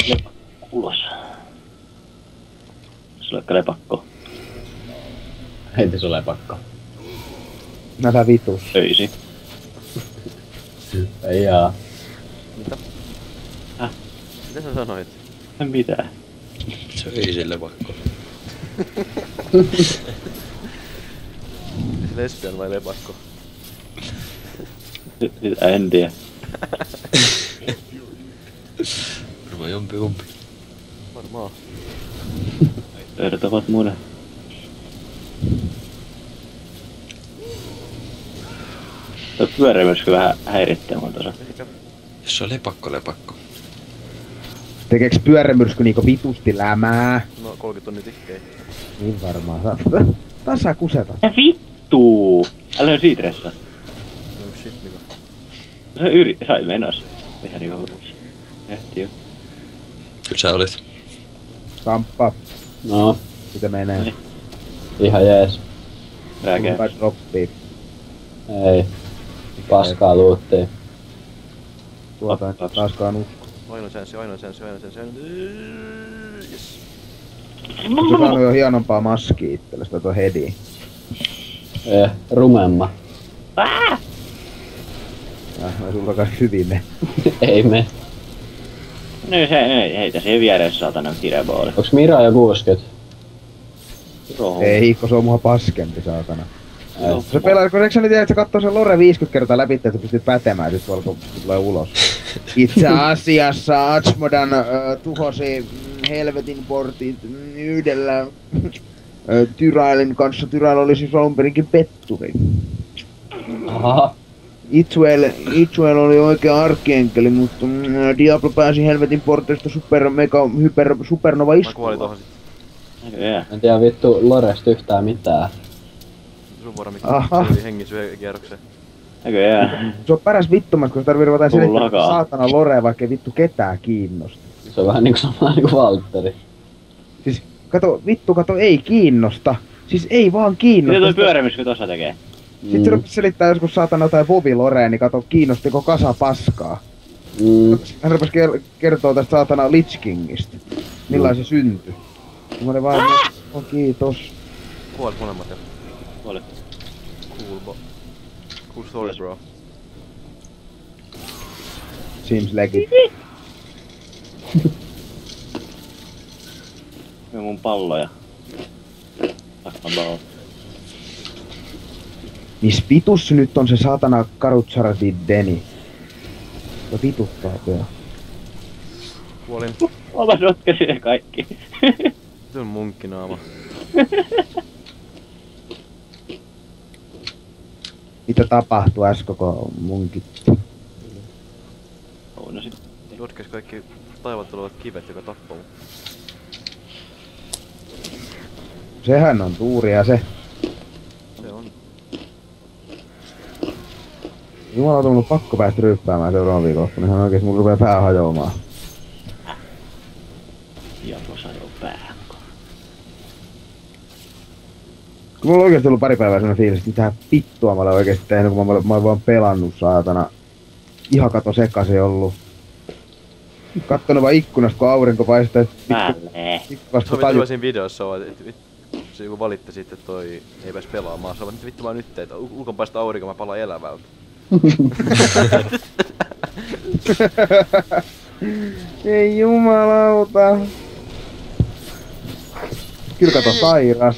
Lepakko ulos. Sulekka lepakko. Heti se lepakko. Nähdään vitus. Öisi. Ei jaa. Mitä? Häh? Mitä sä sanoit? En mitään. Se ei sille pakko. Lesbian vai lepakko? Sitä en tiedä. Varmaan jompikumpi. Varmaan. Pöydät ovat muiden. Tuo pyörämyrsky vähän häirittää mua tuossa. Ehkä Jos se on lepakko. Tekeeks pyörämyrsky niinku vitusti lämää? no 30 tunnin tikkei. Niin varmaan. Taas saa kuseta. Ja vittuu! Älä siitä stressaa. No shit Mika. Se sai menos. Ihan niinku ehti jo. Kyllä sä olit. Kamppa. No, Mitä menee? Niin. ihan jees. Rääkää. Vai droppii. Ei. Paskaa luuttiin. Tuota en taaskaan usko. Ainoa säänssi. Yes. Se saanut jo hienompaa maskia itselle, sitä tuo hedi. Rumemma. Vai sulta kai hyvin ne. Ei me. No se heitä siihen vieressä saatana kirebooli. Onks Mira jo 60? Ei hiikko, se on mua paskempi saatana. Joo. Se pelaa, kun eikö sä nyt tiedä, että se kattoo sen Lore 50 kertaa läpi, että sä pystyt pätemään, sit kun tulee ulos. Itse asiassa Achmodan tuhosi helvetin portit yhdellä Tyrailin kanssa. Tyrail oli siis alun perinkin petturi. Aha. Itsuel oli oikea arkienkeli, mutta Diablo pääsi helvetin porteista supernova Mä kuolin iskulla. tohon sit. Näköjään. En tiedä vittu Loresta yhtään mitään. Sun vuoro Mika. Aha. Se oli hengissä yhden kierroksen. Näköjään. Se on paras vittumas, kun se tarvii ruveta selittää Tullakaan. saatana Lore, vaikka ei vittu ketään kiinnosta. Se on vähän niinku sama niinku Valtteri. Siis kato, ei kiinnosta. Siis ei vaan kiinnosta. Mitä toi pyörämyrsky tossa tekee? Sitten se rupesi selittää joskus saatana jotain Vovi Loreen, niin kato, kiinnostiko kasa paskaa. Hän rupesi kertoo tästä saatana Lich Kingistä. Millainen se syntyi. Mä olin vaan, no kiitos. Kuolit molemmat jo. Oli. Cool story bro. Seems legit. Myy mun palloja. Takkan pallo. Mis vitus nyt on se saatana Karutsardi Deni? Se vituttaa tuo. Kuolin. Mä sotkesin ne kaikki. Se on munkkinaama. Mitä tapahtuu SKK munkit? No sit. Sotkes kaikki taivaat olevat kivet, joka tappaa mut. Sehän on tuuria se. Se on. Jumalauta, mun on pakko päästä ryppäämään seuraavan viikonloppuna. Ihan oikeesti mulla rupee pää hajoamaan. Diablo sajoo päähän. Kun mulla on oikeesti ollut pari päivää sellainen fiilis, että mitä vittua mä olen oikeesti tehnyt, kun mä olen vaan pelannut saatana. Ihan kato sekaisin ollut. Kattonut vaan ikkunasta, kun aurinko paistaa, että Päälle. vittu vasta Se on vittu taju. siinä videossa on, että se joku valitti sitten, että toi ei pääs pelaamaan. Se on että vittu vaan nyt, että ulkon paista aurinko, mä palaan elävältä. Ei jumalauta. Kyllä kato sairas.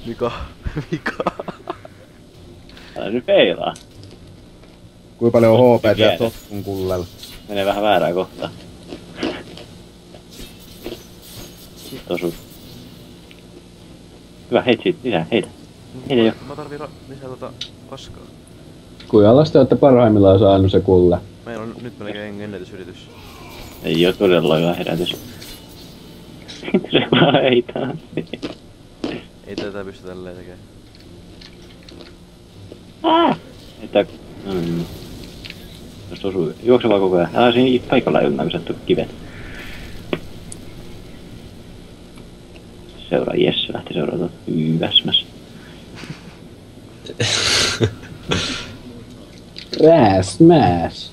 Mika. Älä nyt peilaa. Kuinka paljon on HP Tiedät. siellä totkun kullella. Menee vähän väärään kohtaan. Nyt osuu. Hyvä, heit siitä lisää, heitä. Heitä jo. Mä tarvii lisää paskaa. Kuinka te olette parhaimmillaan saanut se kulle? Meillä on nyt melkein ennätysyritys. Ei oo todellakaan herätys. Se vaan heitää. Ei tätä pysty tälleen tekemään. Että... Jos osuu, juokse vaan koko ajan. Älä siinä paikalla ilman, kun sä tulet kivet. Seuraa Jesse, lähti seurata Väsmäs. Smash.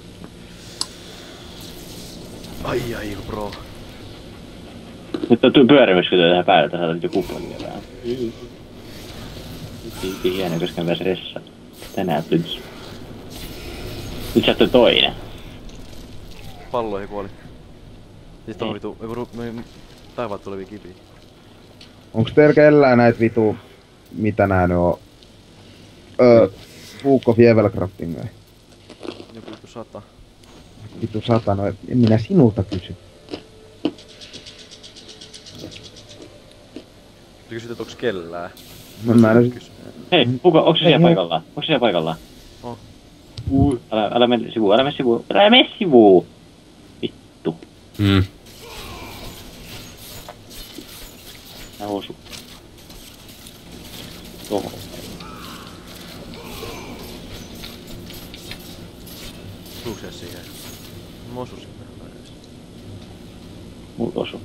Ai bro. Nyt on pyörimyskytö tähän päälle, että saadaan jo kuponia vähän. Hieno, koska mä stressa. Tänään plyns. Nyt sieltä on toinen. Palloihin kuoli. Siis tohon vitu, taivaat tulevia kiviä. Onks teillä kellään näitä vitu... Mitä nää nyt on? Book of Evelcraftingia. Joku vitu 100. Vitu 100, no en minä sinulta kysy. Sä kysyt, et onks kellään? Mä en Kysy. Hei, onko se siellä paikallaan? Onko se siellä paikallaan? On. Älä mene sivuun, älä mene sivuun. Älä mene sivuun! Vittu. Mä osu. Tohon. Tuuks se siihen? Mä osun sinne. Mut osu.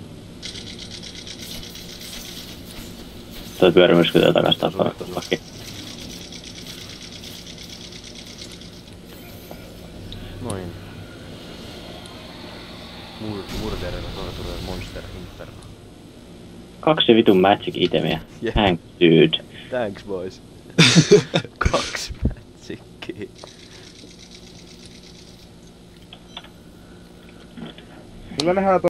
Toi pyörimyskytö takas tappaa. Pakki. Noin. Murderilla torturoida monster inferno. 2 vitun magic itemiä. Yeah. Thanks dude. Thanks boys. 2 magicia. Kyllä nehän